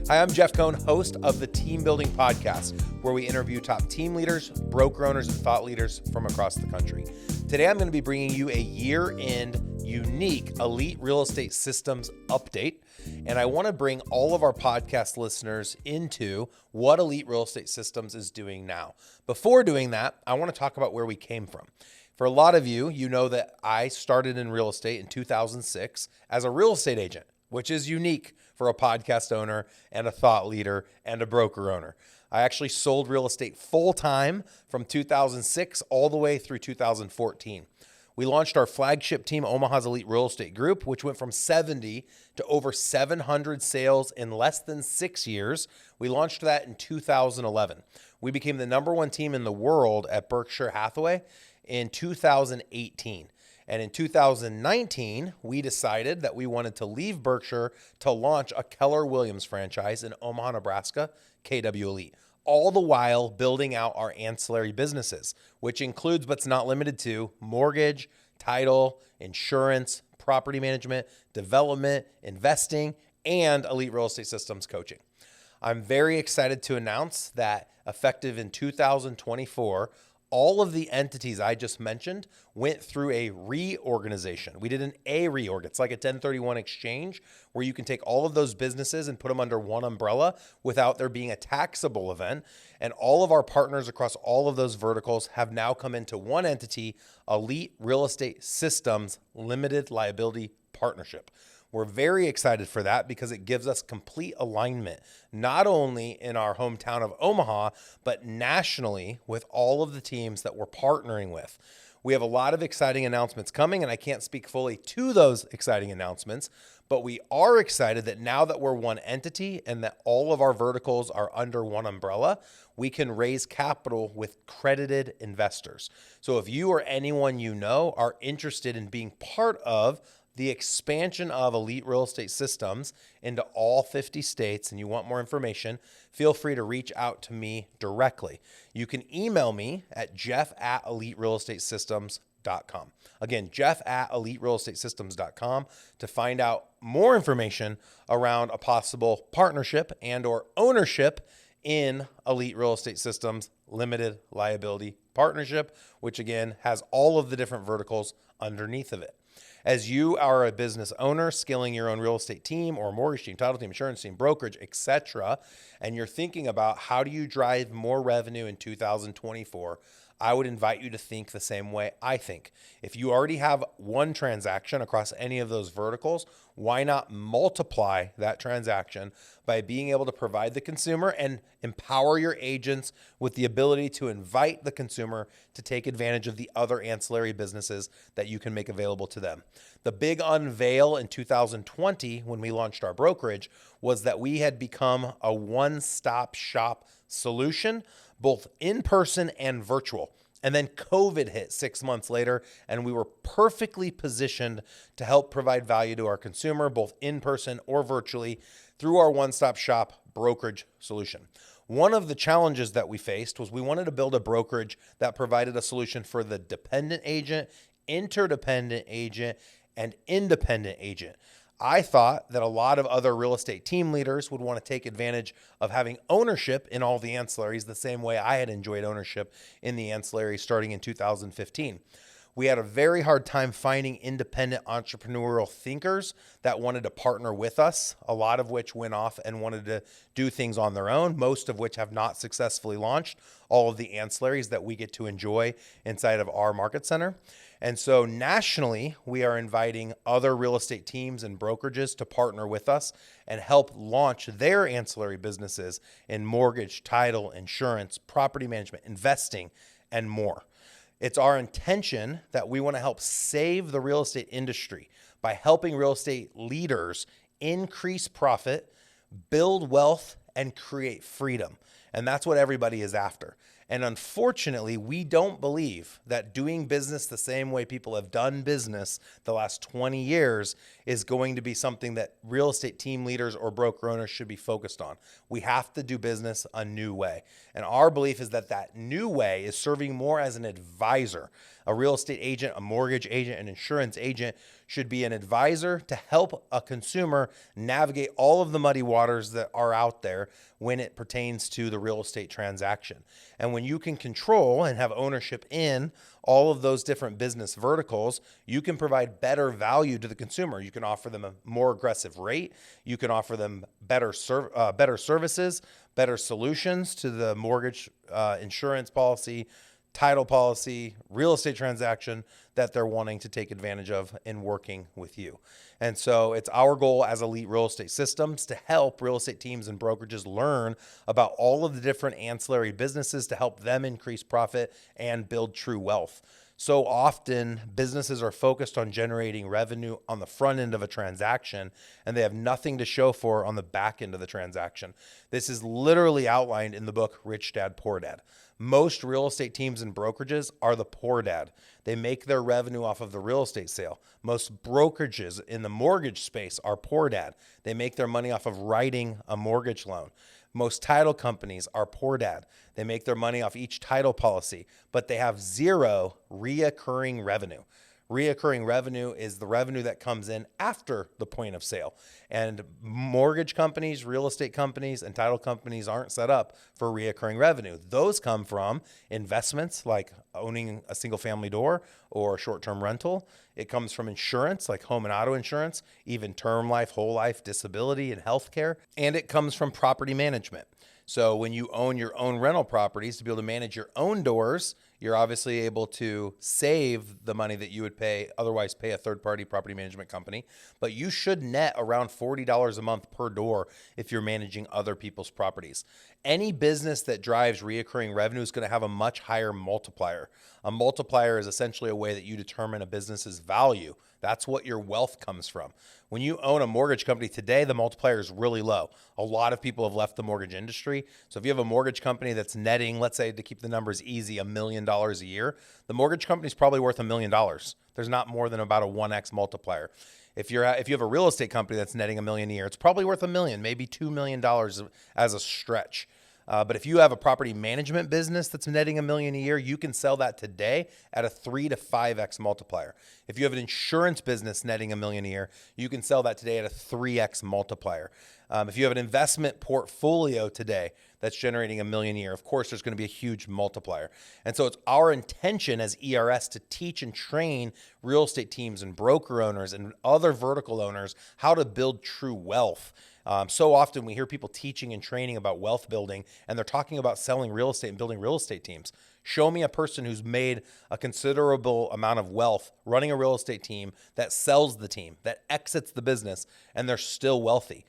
Hi, I'm Jeff Cohn, host of the Team Building Podcast, where we interview top team leaders, broker owners, and thought leaders from across the country. Today, I'm going to be bringing you a year-end unique elite real estate systems update. And I want to bring all of our podcast listeners into what Elite Real Estate Systems is doing now. Before doing that, I want to talk about where we came from. For a lot of you, you know that I started in real estate in 2006 as a real estate agent, which is unique for a podcast owner and a thought leader and a broker owner. I actually sold real estate full-time from 2006 all the way through 2014. We launched our flagship team, Omaha's Elite Real Estate Group, which went from 70 to over 700 sales in less than 6 years. We launched that in 2011. We became the number one team in the world at Berkshire Hathaway in 2018. And in 2019, we decided that we wanted to leave Berkshire to launch a Keller Williams franchise in Omaha, Nebraska, KW Elite, all the while building out our ancillary businesses, which includes but's not limited to mortgage, title, insurance, property management, development, investing, and Elite Real Estate Systems coaching. I'm very excited to announce that effective in 2024, all of the entities I just mentioned went through a reorganization. We did an A reorg. It's like a 1031 exchange where you can take all of those businesses and put them under one umbrella without there being a taxable event. And all of our partners across all of those verticals have now come into one entity, Elite Real Estate Systems Limited Liability Partnership. We're very excited for that because it gives us complete alignment, not only in our hometown of Omaha, but nationally with all of the teams that we're partnering with. We have a lot of exciting announcements coming, and I can't speak fully to those exciting announcements, but we are excited that now that we're one entity and that all of our verticals are under one umbrella, we can raise capital with credited investors. So if you or anyone you know are interested in being part of the expansion of Elite Real Estate Systems into all 50 states and you want more information, feel free to reach out to me directly. You can email me at jeff@eliterealestatesystems.com. Again, jeff@eliterealestatesystems.com to find out more information around a possible partnership and or ownership in Elite Real Estate Systems Limited Liability Partnership, which again has all of the different verticals underneath of it. As you are a business owner, scaling your own real estate team or mortgage team, title team, insurance team, brokerage, etc., and you're thinking about how do you drive more revenue in 2024, I would invite you to think the same way I think. If you already have one transaction across any of those verticals, why not multiply that transaction by being able to provide the consumer and empower your agents with the ability to invite the consumer to take advantage of the other ancillary businesses that you can make available to them. The big unveil in 2020 when we launched our brokerage was that we had become a one-stop shop solution, both in person and virtual. And then COVID hit 6 months later, and we were perfectly positioned to help provide value to our consumer, both in person or virtually, through our one-stop shop brokerage solution. One of the challenges that we faced was we wanted to build a brokerage that provided a solution for the dependent agent, interdependent agent, and independent agent. I thought that a lot of other real estate team leaders would want to take advantage of having ownership in all the ancillaries the same way I had enjoyed ownership in the ancillaries starting in 2015. We had a very hard time finding independent entrepreneurial thinkers that wanted to partner with us, a lot of which went off and wanted to do things on their own, most of which have not successfully launched all of the ancillaries that we get to enjoy inside of our market center. And so nationally, we are inviting other real estate teams and brokerages to partner with us and help launch their ancillary businesses in mortgage, title, insurance, property management, investing, and more. It's our intention that we want to help save the real estate industry by helping real estate leaders increase profit, build wealth, and create freedom. And that's what everybody is after. And unfortunately, we don't believe that doing business the same way people have done business the last 20 years is going to be something that real estate team leaders or broker owners should be focused on. We have to do business a new way. And our belief is that that new way is serving more as an advisor, A real estate agent, a mortgage agent, an insurance agent should be an advisor to help a consumer navigate all of the muddy waters that are out there when it pertains to the real estate transaction. And when you can control and have ownership in all of those different business verticals, you can provide better value to the consumer. You can offer them a more aggressive rate. You can offer them better services, better solutions to the mortgage, insurance policy, title policy, real estate transaction that they're wanting to take advantage of in working with you. And so it's our goal as Elite Real Estate Systems to help real estate teams and brokerages learn about all of the different ancillary businesses to help them increase profit and build true wealth. So often businesses are focused on generating revenue on the front end of a transaction, and they have nothing to show for on the back end of the transaction. This is literally outlined in the book, Rich Dad, Poor Dad. Most real estate teams and brokerages are the poor dad. They make their revenue off of the real estate sale. Most brokerages in the mortgage space are poor dad. They make their money off of writing a mortgage loan. Most title companies are poor dad. They make their money off each title policy, but they have zero reoccurring revenue. Reoccurring revenue is the revenue that comes in after the point of sale. And mortgage companies, real estate companies, and title companies aren't set up for reoccurring revenue. Those come from investments like owning a single family door or short-term rental. It comes from insurance like home and auto insurance, even term life, whole life, disability, and healthcare. And it comes from property management. So when you own your own rental properties to be able to manage your own doors, you're obviously able to save the money that you would otherwise pay a third-party property management company. But you should net around $40 a month per door if you're managing other people's properties. Any business that drives reoccurring revenue is going to have a much higher multiplier. A multiplier is essentially a way that you determine a business's value. That's what your wealth comes from. When you own a mortgage company today, the multiplier is really low. A lot of people have left the mortgage industry. So if you have a mortgage company that's netting, let's say to keep the numbers easy, $1 million a year, the mortgage company is probably worth $1 million. There's not more than about a 1x multiplier. If you have a real estate company that's netting $1 million a year, it's probably worth $1 million, maybe $2 million as a stretch. But if you have a property management business that's netting $1 million a year, you can sell that today at a 3 to 5x multiplier. If you have an insurance business netting $1 million a year, you can sell that today at a 3x multiplier. If you have an investment portfolio today that's generating $1 million a year, of course, there's going to be a huge multiplier. And so it's our intention as ERS to teach and train real estate teams and broker owners and other vertical owners how to build true wealth. So often we hear people teaching and training about wealth building, and they're talking about selling real estate and building real estate teams. Show me a person who's made a considerable amount of wealth running a real estate team that sells the team, that exits the business, and they're still wealthy.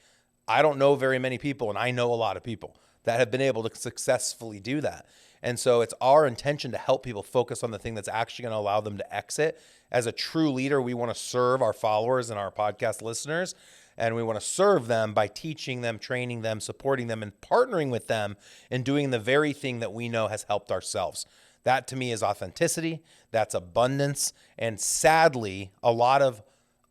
I don't know very many people, and I know a lot of people that have been able to successfully do that. And so it's our intention to help people focus on the thing that's actually going to allow them to exit. As a true leader, we want to serve our followers and our podcast listeners, and we want to serve them by teaching them, training them, supporting them, and partnering with them in doing the very thing that we know has helped ourselves. That to me is authenticity, that's abundance, and sadly, a lot of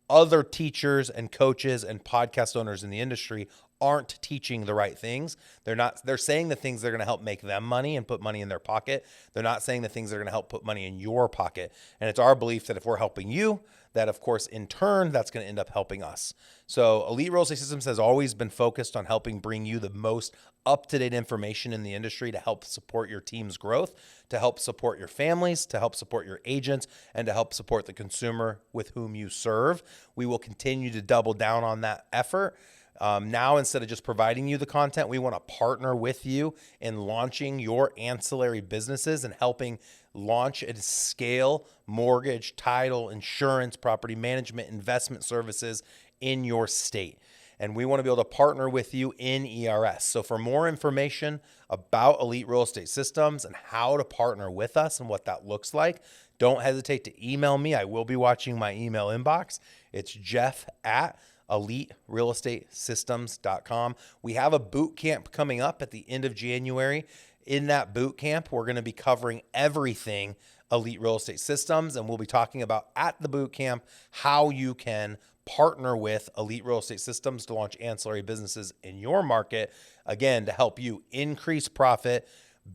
other teachers and coaches and podcast owners in the industry aren't teaching the right things. They're saying the things that are going to help make them money and put money in their pocket. They're not saying the things that are going to help put money in your pocket. And it's our belief that if we're helping you, that of course, in turn, that's going to end up helping us. So Elite Real Estate Systems has always been focused on helping bring you the most up-to-date information in the industry to help support your team's growth, to help support your families, to help support your agents, and to help support the consumer with whom you serve. We will continue to double down on that effort. Now, instead of just providing you the content, we want to partner with you in launching your ancillary businesses and helping launch and scale mortgage, title, insurance, property management, investment services in your state. And we want to be able to partner with you in ERS. So for more information about Elite Real Estate Systems and how to partner with us and what that looks like, don't hesitate to email me. I will be watching my email inbox. It's jeff@eliterealestatesystems.com. We have a boot camp coming up at the end of January. In that boot camp, we're going to be covering everything Elite Real Estate Systems, and we'll be talking about at the boot camp how you can partner with Elite Real Estate Systems to launch ancillary businesses in your market, again, to help you increase profit,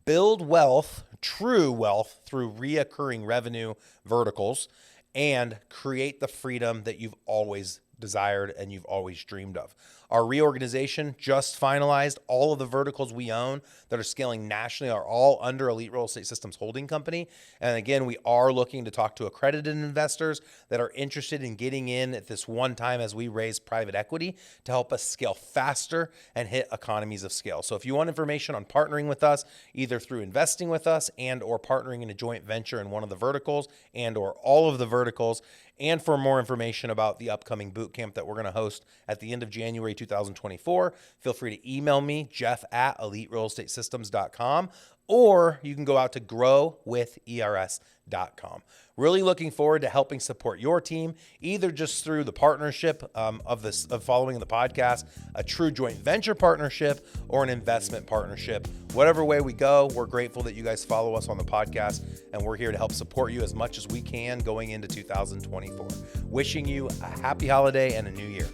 build wealth, true wealth through reoccurring revenue verticals and create the freedom that you've always desired and you've always dreamed of. Our reorganization just finalized. All of the verticals we own that are scaling nationally are all under Elite Real Estate Systems Holding Company. And again, we are looking to talk to accredited investors that are interested in getting in at this one time as we raise private equity to help us scale faster and hit economies of scale. So if you want information on partnering with us, either through investing with us and or partnering in a joint venture in one of the verticals and or all of the verticals, and for more information about the upcoming boot camp that we're going to host at the end of January 2024, feel free to email me, jeff@eliterealestatesystems.com, or you can go out to growwithers.com. Really looking forward to helping support your team, either just through the partnership of following the podcast, a true joint venture partnership, or an investment partnership. Whatever way we go, we're grateful that you guys follow us on the podcast, and we're here to help support you as much as we can going into 2024. Wishing you a happy holiday and a new year.